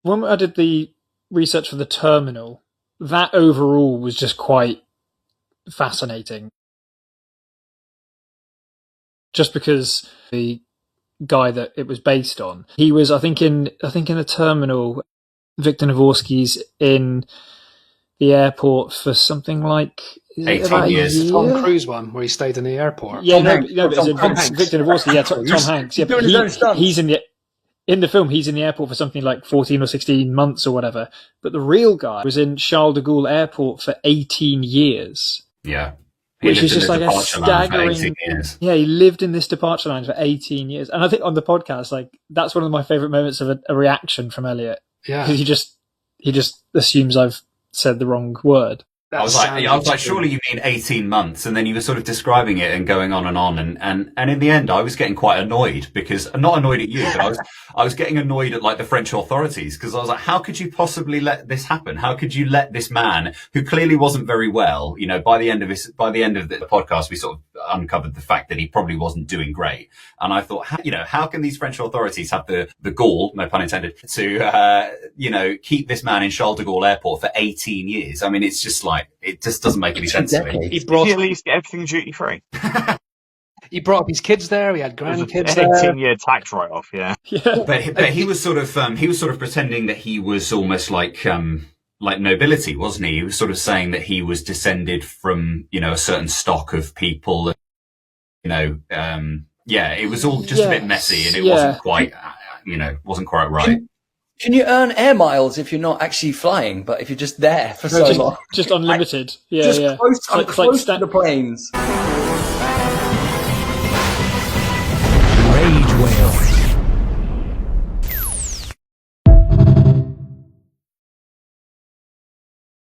when I did the research for the terminal, that overall was just quite fascinating. Just because the guy that it was based on, he was, I think in the terminal, Victor Navorsky's in the airport for something like 18 years. The Tom Cruise one where he stayed in the airport. Yeah, Tom Victor Navorsky. Yeah, Tom Hanks. Yeah, but he's in the film. He's in the airport for something like 14 or 16 months or whatever. But the real guy was in Charles de Gaulle Airport for 18 years. Yeah. Which is just like a staggering. Yeah, he lived in this departure line for 18 years. And I think on the podcast, like, that's one of my favorite moments of a reaction from Elliot. Yeah. Because he just assumes I've said the wrong word. I was like, surely you mean 18 months, and then you were sort of describing it and going on, and in the end, I was getting quite annoyed because not annoyed at you, but I was getting annoyed at like the French authorities because I was like, how could you possibly let this happen? How could you let this man who clearly wasn't very well? You know, by the end of the podcast, we sort of uncovered the fact that he probably wasn't doing great, and I thought, how can these French authorities have the gall, no pun intended, to keep this man in Charles de Gaulle Airport for 18 years? I mean, it's just like. It just doesn't make any sense to me. Did he at least get everything duty free? He brought up his kids there. He had grandkids there. 18-year tax write-off. Yeah. But he was sort of pretending that he was almost like nobility, wasn't he? He was sort of saying that he was descended from a certain stock of people. It was all just a bit messy, and it wasn't quite right. Can you earn air miles if you're not actually flying, but if you're just there for so long? Just unlimited. Close to the planes.